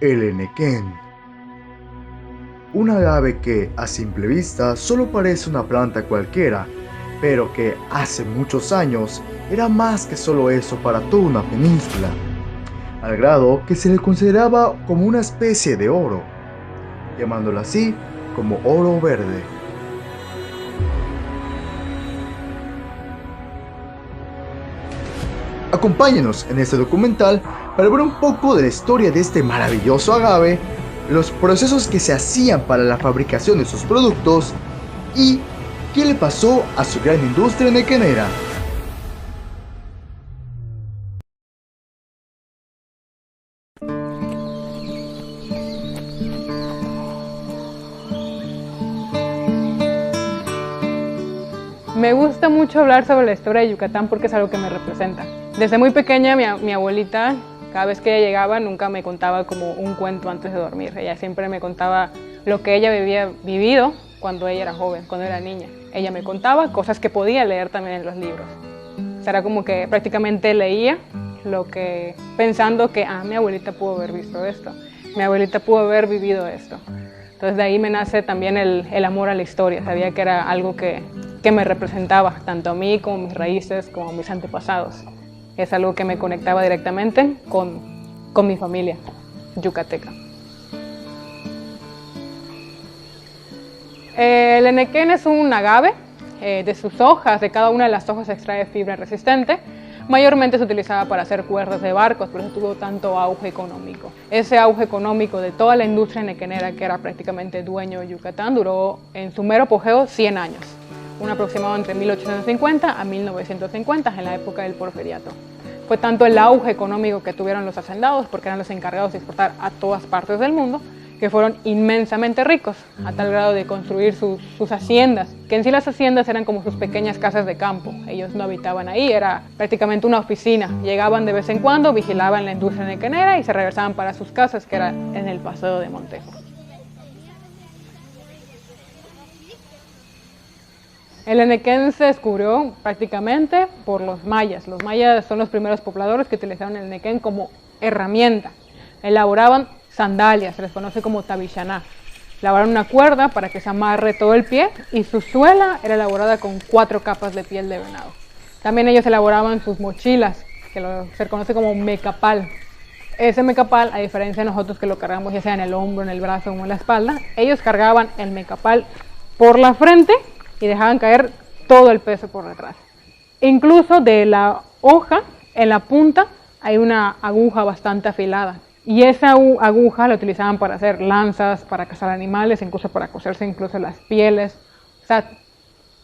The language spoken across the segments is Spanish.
El enequén. Un agave que, a simple vista, solo parece una planta cualquiera, pero que hace muchos años era más que solo eso para toda una península, al grado que se le consideraba como una especie de oro, llamándolo así como oro verde. Acompáñenos en este documental para ver un poco de la historia de este maravilloso agave, los procesos que se hacían para la fabricación de sus productos y qué le pasó a su gran industria enequenera. Me gusta mucho hablar sobre la historia de Yucatán porque es algo que me representa. Desde muy pequeña mi abuelita, cada vez que ella llegaba, nunca me contaba como un cuento antes de dormir. Ella siempre me contaba lo que ella había vivido cuando ella era joven, cuando era niña. Ella me contaba cosas que podía leer también en los libros. O sea, era como que prácticamente leía lo que, pensando que mi abuelita pudo haber visto esto, mi abuelita pudo haber vivido esto. Entonces de ahí me nace también el amor a la historia. Sabía que era algo que me representaba, tanto a mí como mis raíces, como mis antepasados. Es algo que me conectaba directamente con mi familia yucateca. El enequén es un agave. De sus hojas, de cada una de las hojas se extrae fibra resistente. Mayormente se utilizaba para hacer cuerdas de barcos, por eso tuvo tanto auge económico. Ese auge económico de toda la industria enequenera, que era prácticamente dueño de Yucatán, duró en su mero apogeo 100 años. Un aproximado entre 1850 a 1950, en la época del Porfiriato. Fue tanto el auge económico que tuvieron los hacendados, porque eran los encargados de exportar a todas partes del mundo, que fueron inmensamente ricos, a tal grado de construir sus haciendas, que en sí las haciendas eran como sus pequeñas casas de campo. Ellos no habitaban ahí, era prácticamente una oficina. Llegaban de vez en cuando, vigilaban la industria enequenera y se regresaban para sus casas, que era en el Paseo de Montejo. El enequén se descubrió prácticamente por los mayas. Los mayas son los primeros pobladores que utilizaron el enequén como herramienta. Elaboraban sandalias, se les conoce como tabichaná. Elaboraron una cuerda para que se amarre todo el pie y su suela era elaborada con 4 capas de piel de venado. También ellos elaboraban sus mochilas, que se conoce como mecapal. Ese mecapal, a diferencia de nosotros que lo cargamos ya sea en el hombro, en el brazo o en la espalda, ellos cargaban el mecapal por la frente y dejaban caer todo el peso por detrás. Incluso de la hoja, en la punta, hay una aguja bastante afilada. Y esa aguja la utilizaban para hacer lanzas, para cazar animales, incluso para coserse incluso las pieles. O sea,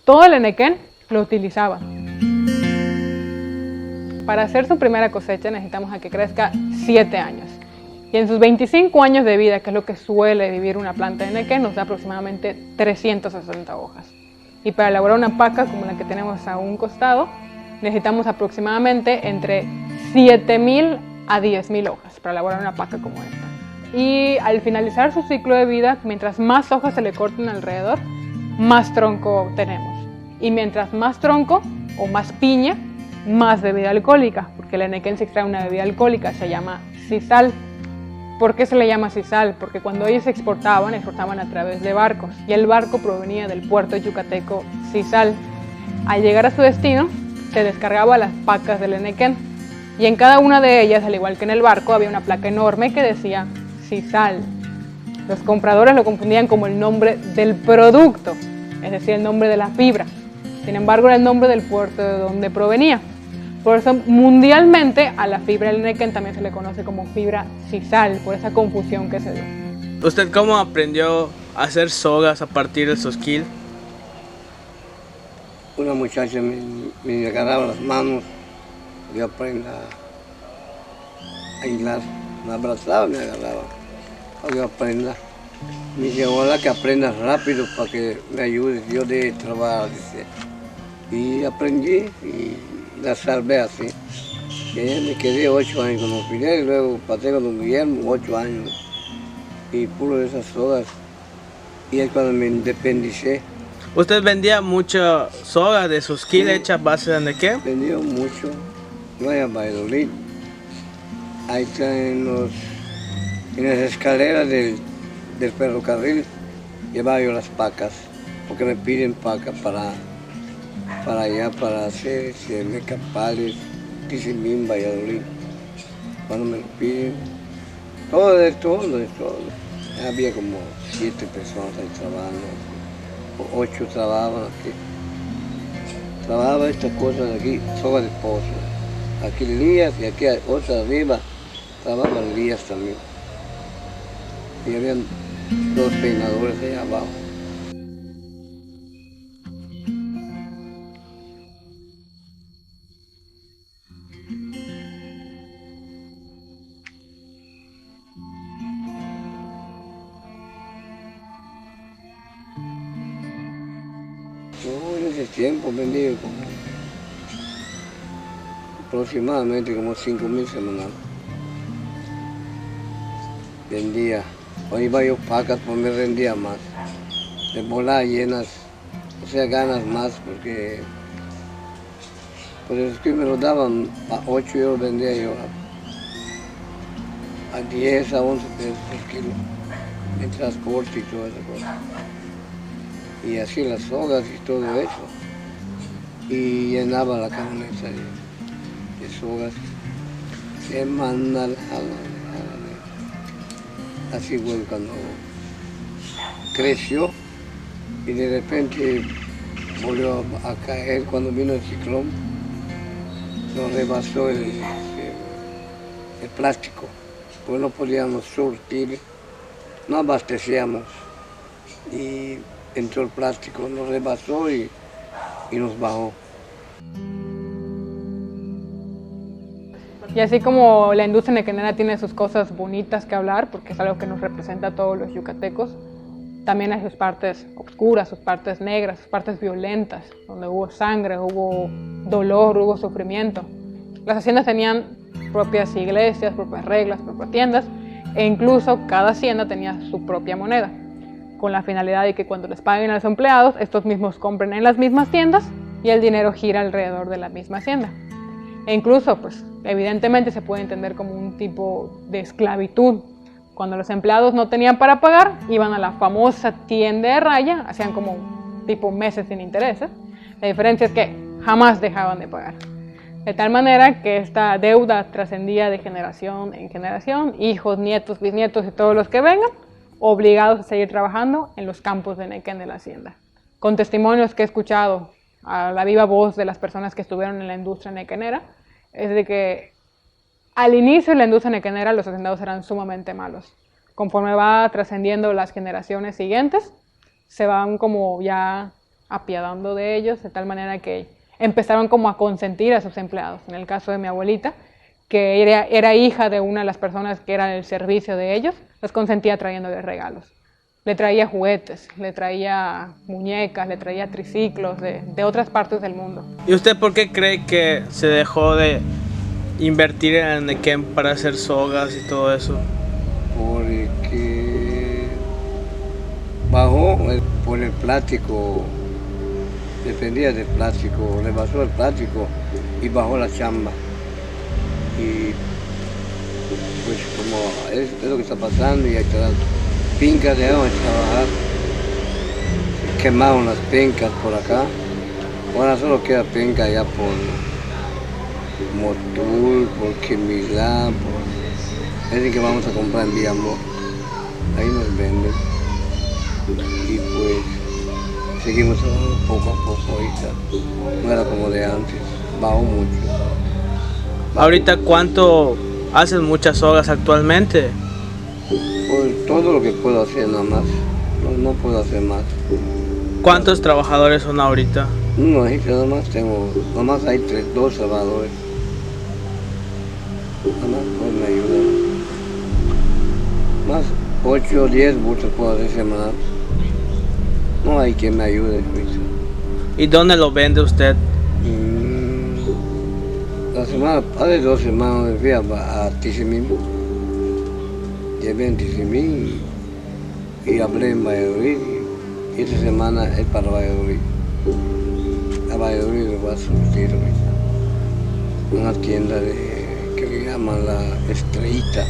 todo el enequén lo utilizaban. Para hacer su primera cosecha necesitamos a que crezca 7 años. Y en sus 25 años de vida, que es lo que suele vivir una planta de enequén, nos da aproximadamente 360 hojas. Y para elaborar una paca como la que tenemos a un costado, necesitamos aproximadamente entre 7,000 a 10,000 hojas para elaborar una paca como esta. Y al finalizar su ciclo de vida, mientras más hojas se le corten alrededor, más tronco tenemos. Y mientras más tronco o más piña, más bebida alcohólica, porque el enequén se extrae una bebida alcohólica, se llama sisal. ¿Por qué se le llama sisal? Porque cuando ellos exportaban a través de barcos y el barco provenía del puerto yucateco Sisal. Al llegar a su destino, se descargaba las pacas del enequén y en cada una de ellas, al igual que en el barco, había una placa enorme que decía sisal. Los compradores lo confundían como el nombre del producto, es decir, el nombre de la fibra. Sin embargo, era el nombre del puerto de donde provenía. Por eso, mundialmente, a la fibra del enequén también se le conoce como fibra sisal, por esa confusión que se dio. ¿Usted cómo aprendió a hacer sogas a partir del sosquil? Una muchacha me agarraba las manos, yo aprendí a hilar, me abrazaba y me agarraba, para yo aprenda. Me dice, ojalá que aprendas rápido para que me ayudes, yo de trabajar, dice. Y aprendí y la salvé así. Y me quedé 8 años con don Fidel, y luego pasé con don Guillermo 8 años. Y puro de esas sogas. Y es cuando me independicé. ¿Usted vendía mucha soga de sosquil hecha a base de enequén? Vendía mucho. No hay a Valladolid. Ahí está en los En las escaleras del ferrocarril llevaba yo las pacas, porque me piden pacas para allá, para hacer Mecapales, Tizimín, Valladolid. Cuando me lo piden, todo de todo. Había como 7 personas ahí trabajando, o 8 trabajaban aquí. Trabajaba estas cosas de aquí, soga de pozo. Aquí lías y aquí hay otra arriba, trabajaban lías también. Y habían 2 peinadores allá abajo. En ese tiempo vendí aproximadamente como 5.000 semanales. Vendía, o iba yo pacas, pues me rendía más. De volar llenas, o sea, ganas más, porque por eso es que me lo daban a 8 euros, vendía yo a 10, a 11 pesos el kilo, en transporte y toda esa cosa. Y así las sogas y todo eso. Y llenaba la camioneta de sogas. Semanal. Así fue cuando creció y de repente volvió a caer cuando vino el ciclón. Nos rebasó el plástico, pues no podíamos surtir, no abastecíamos. Y entró el plástico, nos rebasó y nos bajó. Y así como la industria nequenera tiene sus cosas bonitas que hablar, porque es algo que nos representa a todos los yucatecos, también hay sus partes oscuras, sus partes negras, sus partes violentas, donde hubo sangre, hubo dolor, hubo sufrimiento. Las haciendas tenían propias iglesias, propias reglas, propias tiendas, e incluso cada hacienda tenía su propia moneda, con la finalidad de que cuando les paguen a los empleados, estos mismos compren en las mismas tiendas y el dinero gira alrededor de la misma hacienda. E incluso, pues, evidentemente se puede entender como un tipo de esclavitud. Cuando los empleados no tenían para pagar, iban a la famosa tienda de raya, hacían como tipo meses sin intereses. La diferencia es que jamás dejaban de pagar. De tal manera que esta deuda trascendía de generación en generación, hijos, nietos, bisnietos y todos los que vengan, obligados a seguir trabajando en los campos de nequén de la hacienda. Con testimonios que he escuchado a la viva voz de las personas que estuvieron en la industria nequenera, es de que al inicio de la industria nequenera los hacendados eran sumamente malos. Conforme va trascendiendo las generaciones siguientes, se van como ya apiadando de ellos, de tal manera que empezaron como a consentir a sus empleados. En el caso de mi abuelita, que era hija de una de las personas que era el servicio de ellos, los consentía trayéndoles regalos. Le traía juguetes, le traía muñecas, le traía triciclos de otras partes del mundo. ¿Y usted por qué cree que se dejó de invertir en el nequén para hacer sogas y todo eso? Porque bajó por el plástico, dependía del plástico, le basó el plástico y bajó la chamba. Y pues como es lo que está pasando y hay que dar fincas, dejamos de trabajar, se quemaron las pencas por acá, ahora solo queda penca allá por Motul, por Quimilá, dicen que vamos a comprar en Villamor, ahí nos venden y pues seguimos trabajando poco a poco ahorita, no era como de antes, bajó mucho. Ahorita, ¿cuánto hacen muchas sogas actualmente? Pues todo lo que puedo hacer nada más, no puedo hacer más. ¿Cuántos trabajadores son ahorita? No, nada más nada más hay 2 trabajadores. Nada más pues me ayudan. Más 8 o 10 bultos puedo hacer semanal. No hay quien me ayude. ¿Y dónde lo vende usted? La semana, hace 2 semanas me fui a Tizimín. Llevé en Tizimín y hablé en Valladolid. Y esta semana es para Valladolid. A Valladolid me voy a surtir ahorita. Una tienda que le llaman La Estrellita.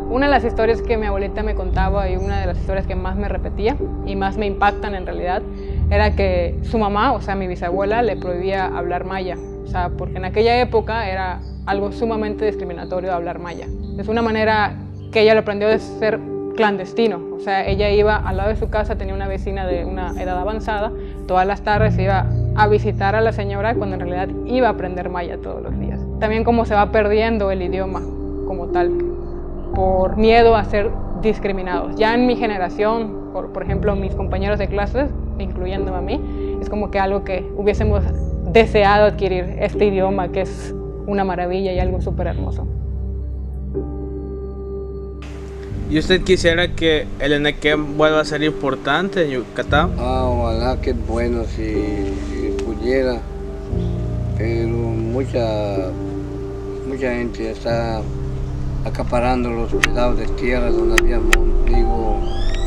Una de las historias que mi abuelita me contaba y una de las historias que más me repetía y más me impactan en realidad era que su mamá, o sea, mi bisabuela, le prohibía hablar maya. O sea, porque en aquella época era algo sumamente discriminatorio hablar maya. Es una manera que ella lo aprendió de ser clandestino. O sea, ella iba al lado de su casa, tenía una vecina de una edad avanzada, todas las tardes iba a visitar a la señora cuando en realidad iba a aprender maya todos los días. También cómo se va perdiendo el idioma como tal, por miedo a ser discriminados. Ya en mi generación, por ejemplo, mis compañeros de clases, incluyéndome a mí, es como que algo que hubiésemos deseado adquirir, este idioma que es una maravilla y algo súper hermoso. ¿Y usted quisiera que el enequén vuelva a ser importante en Yucatán? Ojalá que es bueno si pudiera, pero mucha gente está acaparando los pedazos de tierra donde había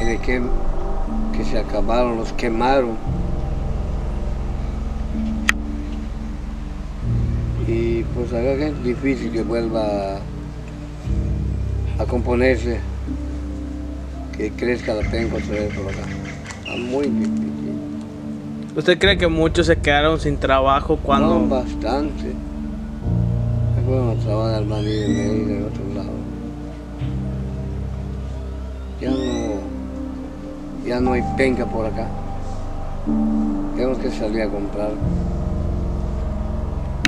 enequén que se acabaron, los quemaron. Y pues acá es difícil que vuelva a componerse, que crezca la penca otra vez por acá. Está muy difícil. ¿Usted cree que muchos se quedaron sin trabajo cuando...? No, bastante. Se fueron a trabajar al Maní de Mérida, en otro lado. Ya no hay penca por acá. Tenemos que salir a comprar.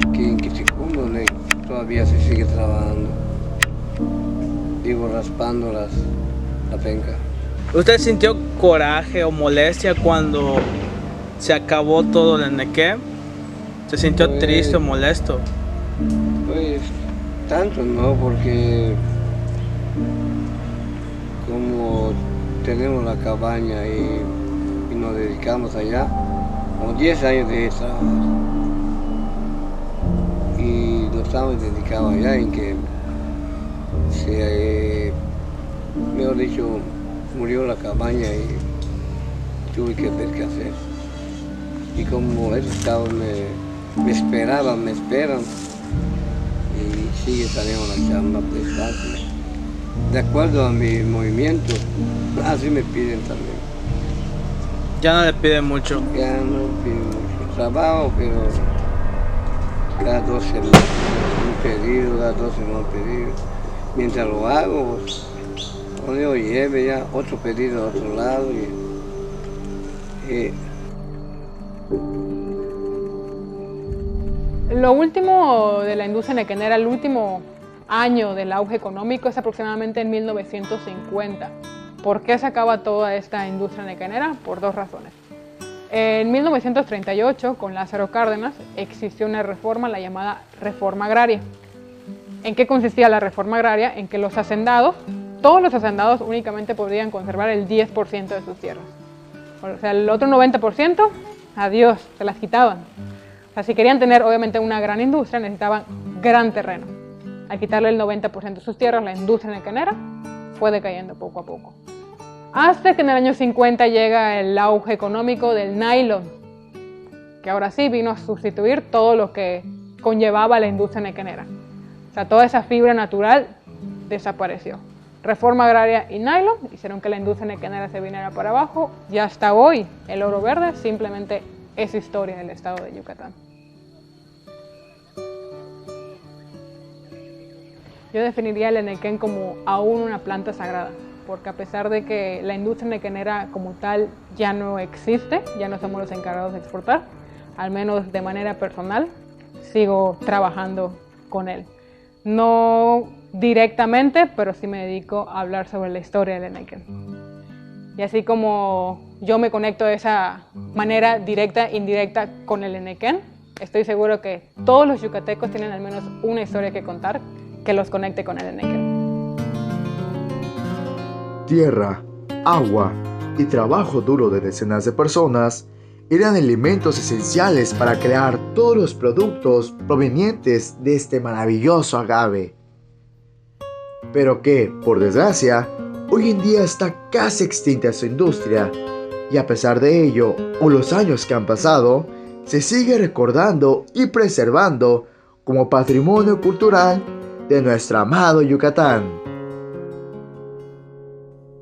Aquí en Quichicundo todavía se sigue trabajando. Digo, raspando la penca. ¿Usted sintió coraje o molestia cuando se acabó todo el enequén? ¿Se sintió triste o molesto? Pues tanto no, porque como tenemos la cabaña y nos dedicamos allá, como 10 años de trabajar. Y nos estamos dedicados allá en que mejor dicho, murió la cabaña y tuve que ver qué hacer. Y como esos cabos me esperan, y sigue saliendo la chamba, pues fácil. De acuerdo a mi movimiento, así me piden también. Ya no le piden mucho. Ya no piden mucho trabajo, pero cada 2 semanas un pedido, cada 2 semanas un pedido. Mientras lo hago, pues, cuando yo lleve ya otro pedido a otro lado. Lo último de la industria enequenera, el último año del auge económico es aproximadamente en 1950. ¿Por qué se acaba toda esta industria enequenera? Por 2 razones. En 1938, con Lázaro Cárdenas, existió una reforma, la llamada Reforma Agraria. ¿En qué consistía la reforma agraria? En que los hacendados, todos los hacendados únicamente podían conservar el 10% de sus tierras. O sea, el otro 90%, adiós, se las quitaban. O sea, si querían tener obviamente una gran industria, necesitaban gran terreno. Al quitarle el 90% de sus tierras, la industria enequenera fue decayendo poco a poco. Hasta que en el año 50 llega el auge económico del nylon, que ahora sí vino a sustituir todo lo que conllevaba la industria enequenera. O sea, toda esa fibra natural desapareció. Reforma agraria y nylon hicieron que la industria enequenera se viniera para abajo y hasta hoy el oro verde simplemente es historia del estado de Yucatán. Yo definiría el enequén como aún una planta sagrada, porque a pesar de que la industria enequenera como tal ya no existe, ya no somos los encargados de exportar, al menos de manera personal, sigo trabajando con él. No directamente, pero sí me dedico a hablar sobre la historia del enequén. Y así como yo me conecto de esa manera directa e indirecta con el enequén, estoy seguro que todos los yucatecos tienen al menos una historia que contar que los conecte con el enequén. Tierra, agua y trabajo duro de decenas de personas eran elementos esenciales para crear todos los productos provenientes de este maravilloso agave. Pero que, por desgracia, hoy en día está casi extinta su industria, y a pesar de ello, o los años que han pasado, se sigue recordando y preservando como patrimonio cultural de nuestro amado Yucatán.